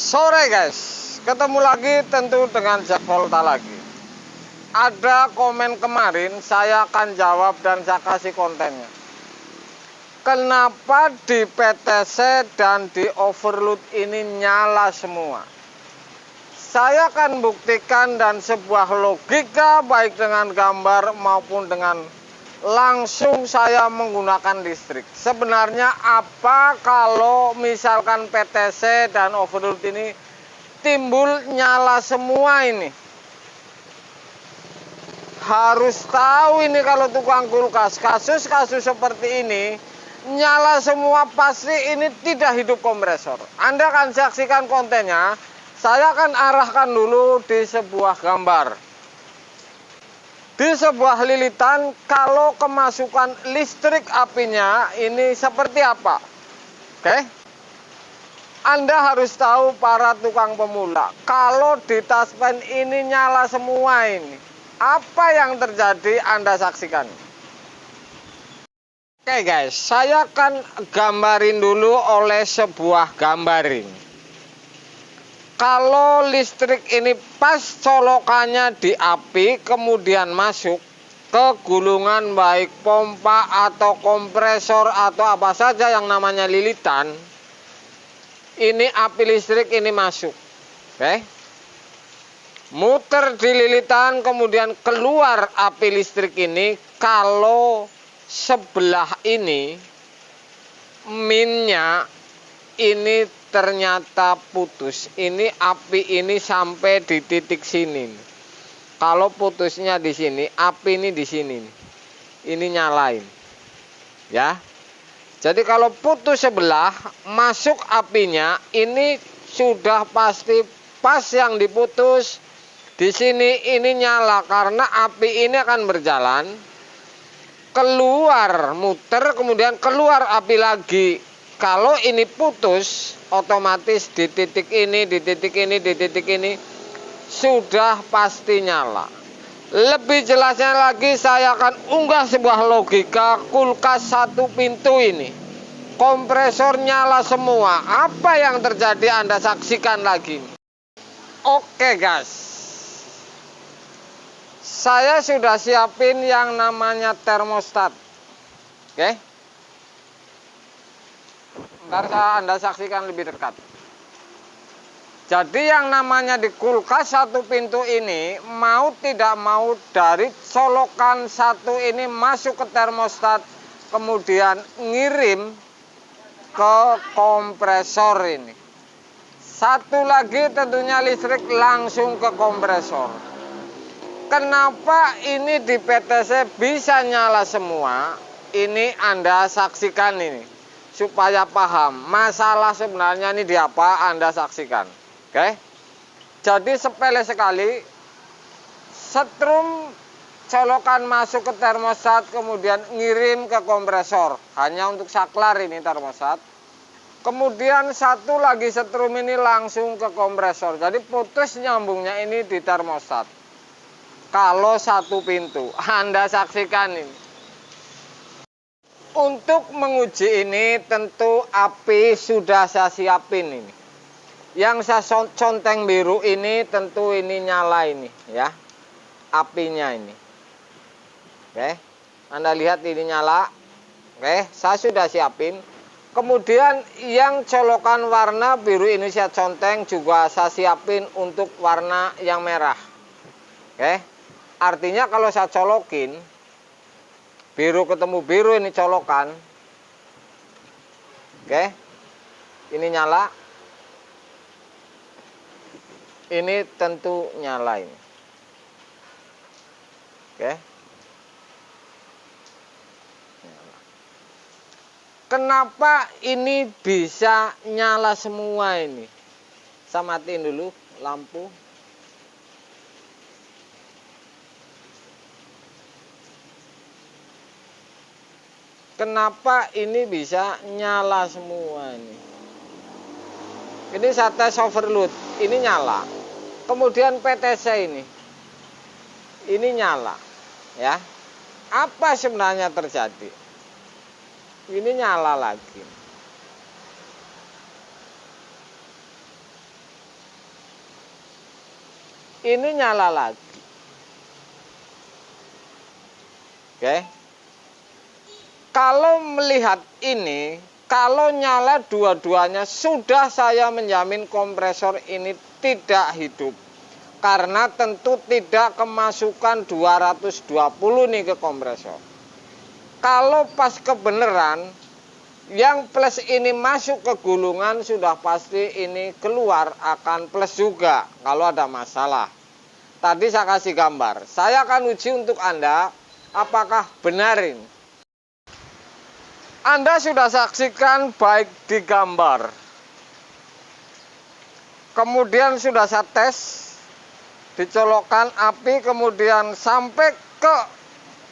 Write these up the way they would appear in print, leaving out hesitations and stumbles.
Sore guys, ketemu lagi tentu dengan Jack Volta lagi. Ada komen kemarin, saya akan jawab dan saya kasih kontennya. Kenapa di PTC dan di overload ini nyala semua? Saya akan buktikan dan sebuah logika baik dengan gambar maupun dengan langsung saya menggunakan listrik. Sebenarnya apa kalau misalkan PTC dan overload ini timbul nyala semua ini? Harus tahu ini kalau tukang kulkas, kasus-kasus seperti ini nyala semua pasti ini tidak hidup kompresor. Anda akan saksikan kontennya. Saya akan arahkan dulu di sebuah gambar. Di sebuah lilitan, kalau kemasukan listrik apinya ini seperti apa? Oke. Anda harus tahu para tukang pemula, kalau di taspen ini nyala semua ini, apa yang terjadi Anda saksikan. Oke guys, saya akan gambarin dulu oleh sebuah gambar ini. Kalau listrik ini pas colokannya di api, kemudian masuk ke gulungan baik pompa atau kompresor atau apa saja yang namanya lilitan, ini api listrik ini masuk. Oke. Muter di lilitan, kemudian keluar api listrik ini. Kalau sebelah ini minnya ini ternyata putus. Ini api ini sampai di titik sini. Kalau putusnya di sini, api ini di sini. Ini nyalain. Ya. Jadi kalau putus sebelah, masuk apinya ini sudah pasti pas yang diputus. Di sini ini nyala karena api ini akan berjalan keluar, muter, kemudian keluar api lagi. Kalau ini putus, otomatis di titik ini, di titik ini, di titik ini sudah pasti nyala. Lebih jelasnya lagi saya akan unggah sebuah logika kulkas satu pintu ini. Kompresor nyala semua. Apa yang terjadi Anda saksikan lagi. Oke guys. Saya sudah siapin yang namanya termostat. Oke. Ntar Anda saksikan lebih dekat. Jadi yang namanya di kulkas satu pintu ini, mau tidak mau dari colokan satu ini masuk ke termostat, kemudian ngirim ke kompresor ini. Satu lagi tentunya listrik langsung ke kompresor. Kenapa ini di PTC bisa nyala semua? Ini Anda saksikan ini. Supaya paham masalah sebenarnya ini di apa, Anda saksikan. Oke. Jadi sepele sekali, setrum colokan masuk ke termostat, kemudian ngirim ke kompresor. Hanya untuk saklar ini termostat. Kemudian satu lagi setrum ini langsung ke kompresor. Jadi putus nyambungnya ini di termostat. Kalau satu pintu, Anda saksikan ini. Untuk menguji ini tentu api sudah saya siapin ini. Yang saya conteng biru ini tentu ini nyala ini ya. Apinya ini. Oke. Anda lihat ini nyala. Oke, saya sudah siapin. Kemudian yang colokan warna biru ini saya conteng juga saya siapin untuk warna yang merah. Oke. Artinya kalau saya colokin biru ketemu biru ini colokan. Oke. Ini nyala. Ini tentu nyala ini. Oke. Kenapa ini bisa nyala semua ini? Saya matiin dulu lampu. Kenapa ini bisa nyala semua ini? Ini saya tes overload, ini nyala. Kemudian PTC ini nyala, ya. Apa sebenarnya terjadi? Ini nyala lagi. ini nyala lagi. Oke. Kalau melihat ini, kalau nyala dua-duanya, sudah saya menjamin kompresor ini tidak hidup. Karena tentu tidak kemasukan 220 nih ke kompresor. Kalau pas kebenaran, yang plus ini masuk ke gulungan, sudah pasti ini keluar akan plus juga kalau ada masalah. Tadi saya kasih gambar. Saya akan uji untuk Anda, apakah benar ini. Anda sudah saksikan baik di gambar. Kemudian sudah saya tes, dicolokkan api, kemudian sampai ke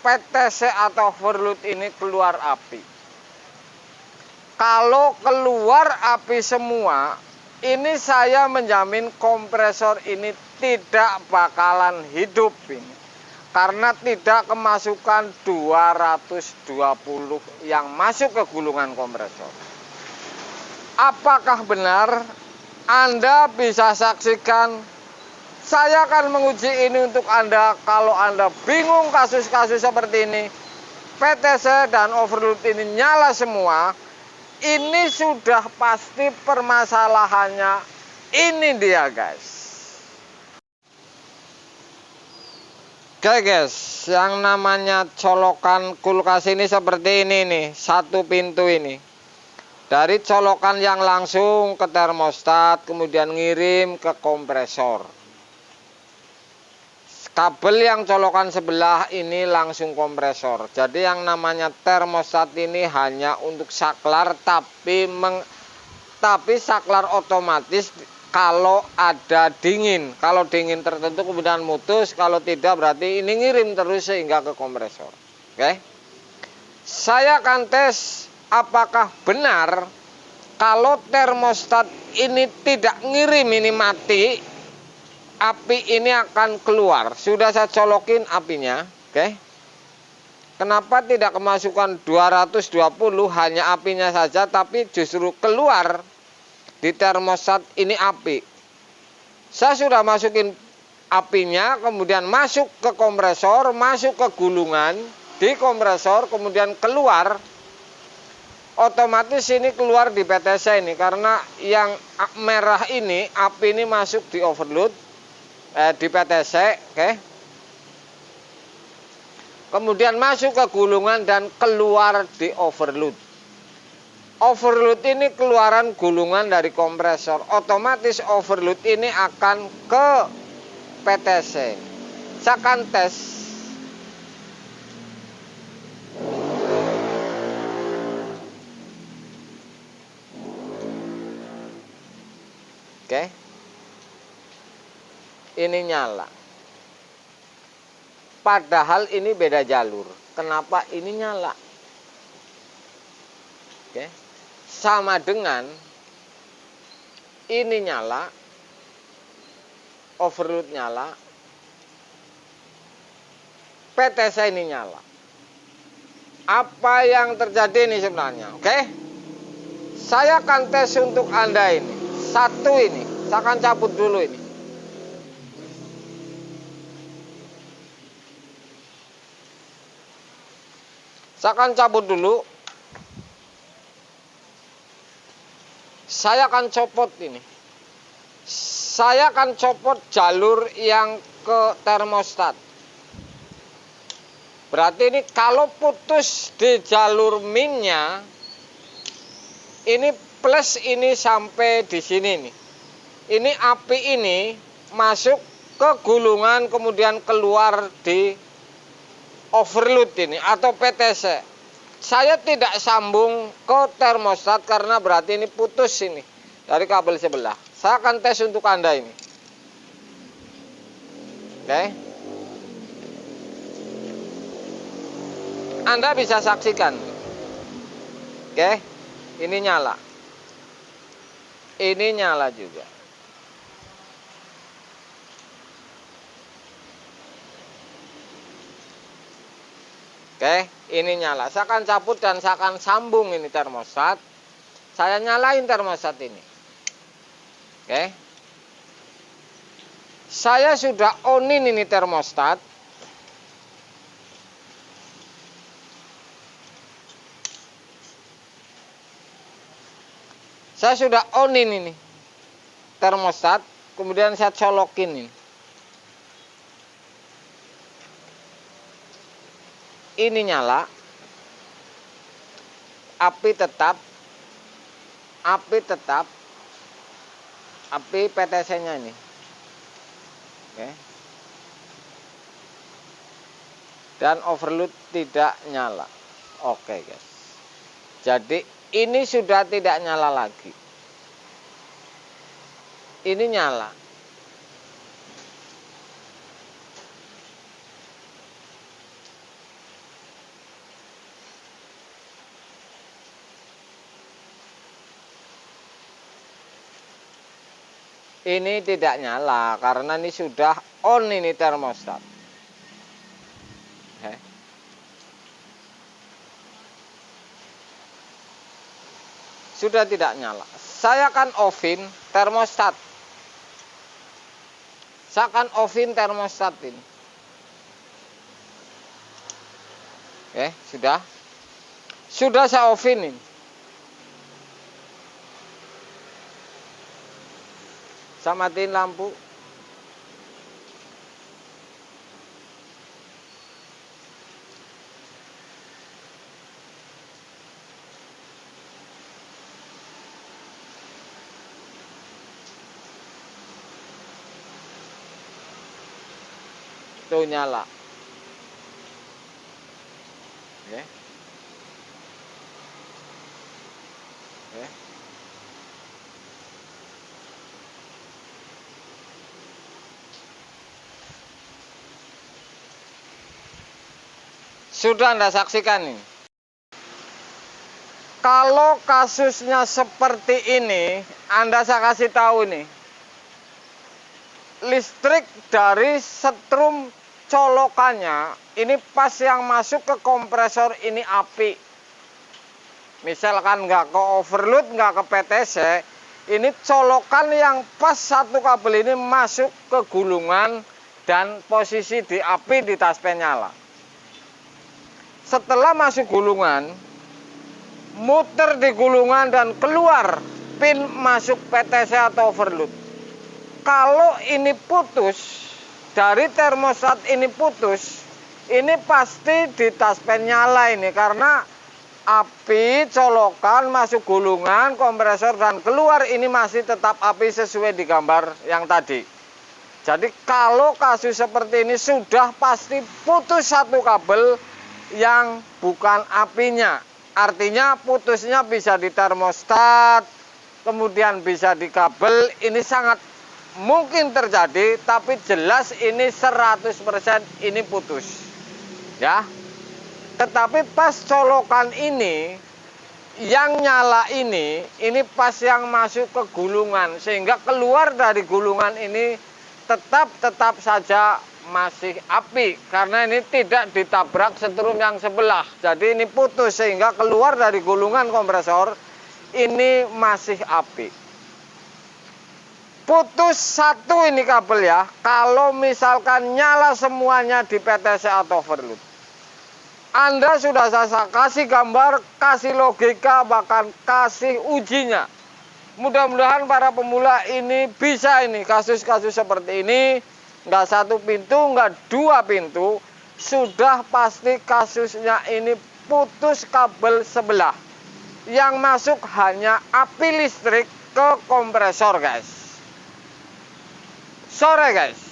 PTC atau overload ini keluar api. Kalau keluar api semua, ini saya menjamin kompresor ini tidak bakalan hidup ini. Karena tidak kemasukan 220 yang masuk ke gulungan kompresor. Apakah benar? Anda bisa saksikan. Saya akan menguji ini untuk Anda. Kalau Anda bingung kasus-kasus seperti ini, PTC dan overload ini nyala semua, ini sudah pasti permasalahannya. Ini dia, guys. Oke guys, yang namanya colokan kulkas ini seperti ini nih, satu pintu ini. Dari colokan yang langsung ke termostat, kemudian ngirim ke kompresor. Kabel yang colokan sebelah ini langsung kompresor. Jadi yang namanya termostat ini hanya untuk saklar, tapi saklar otomatis kalau ada dingin. Kalau dingin tertentu kemudian mutus, kalau tidak berarti ini ngirim terus sehingga ke kompresor. Oke. Saya akan tes apakah benar kalau termostat ini tidak ngirim, ini mati, api ini akan keluar. Sudah saya colokin apinya, oke. Kenapa tidak kemasukan 220, hanya apinya saja, tapi justru keluar di termostat ini api. Saya sudah masukin apinya, kemudian masuk ke kompresor, masuk ke gulungan, di kompresor, kemudian keluar. Otomatis ini keluar di PTC ini, karena yang merah ini, api ini masuk di overload, di PTC, oke. Kemudian masuk ke gulungan dan keluar di overload. Overload ini keluaran gulungan dari kompresor. Otomatis overload ini akan ke PTC. Saya akan tes. Oke. Ini nyala. Padahal ini beda jalur. Kenapa ini nyala? Oke. Sama dengan ini nyala, overload nyala, PTC ini nyala. Apa yang terjadi ini sebenarnya? Oke. Saya akan tes untuk Anda ini. Satu ini, saya akan cabut dulu ini. Saya akan cabut dulu. Saya akan copot ini. Saya akan copot jalur yang ke termostat. Berarti ini kalau putus di jalur minnya, ini plus ini sampai di sini nih. Ini api ini masuk ke gulungan, kemudian keluar di overload ini atau PTC. Saya tidak sambung ke termostat karena berarti ini putus ini dari kabel sebelah. Saya akan tes untuk Anda ini. Oke. Anda bisa saksikan. Oke. Ini nyala. Ini nyala juga. Oke, ini nyala. Saya akan cabut dan saya akan sambung ini termostat. Saya nyalain termostat ini. Oke. Saya sudah onin ini termostat. Saya sudah onin ini termostat, kemudian saya colokin ini. Ini nyala, api PTC-nya ini. Oke. Dan overload tidak nyala. Oke, guys. Jadi ini sudah tidak nyala lagi. Ini nyala. Ini tidak nyala karena ini sudah on ini termostat. Sudah tidak nyala. Saya akan offin termostat. Saya akan offin termostat ini. Sudah. Sudah saya offin ini. Saya matiin lampu. Tuh nyala. Oke. Sudah Anda saksikan ini. Kalau kasusnya seperti ini, Anda saya kasih tahu ini. Listrik dari setrum colokannya, ini pas yang masuk ke kompresor ini api. Misalkan nggak ke overload, nggak ke PTC, ini colokan yang pas satu kabel ini masuk ke gulungan dan posisi di api di taspen nyala. Setelah masuk gulungan, muter di gulungan dan keluar pin masuk PTC atau overload. Kalau ini putus, dari termostat ini putus, ini pasti di taspen nyala ini karena api colokan masuk gulungan, kompresor dan keluar ini masih tetap api sesuai di gambar yang tadi. Jadi kalau kasus seperti ini sudah pasti putus satu kabel yang bukan apinya. Artinya putusnya bisa di termostat, kemudian bisa di kabel. Ini sangat mungkin terjadi, tapi jelas ini 100% ini putus. Ya. Tetapi pas colokan ini yang nyala ini pas yang masuk ke gulungan sehingga keluar dari gulungan ini tetap saja masih api karena ini tidak ditabrak setrum yang sebelah. Jadi ini putus sehingga keluar dari gulungan kompresor ini masih api. Putus satu ini kabel ya. Kalau misalkan nyala semuanya di PTC atau overload. Anda sudah saya kasih gambar, kasih logika, bahkan kasih ujinya. Mudah-mudahan para pemula ini bisa ini kasus-kasus seperti ini. Nggak satu pintu, nggak dua pintu, sudah pasti kasusnya ini putus kabel sebelah. Yang masuk hanya api listrik ke kompresor, guys. Sore, guys.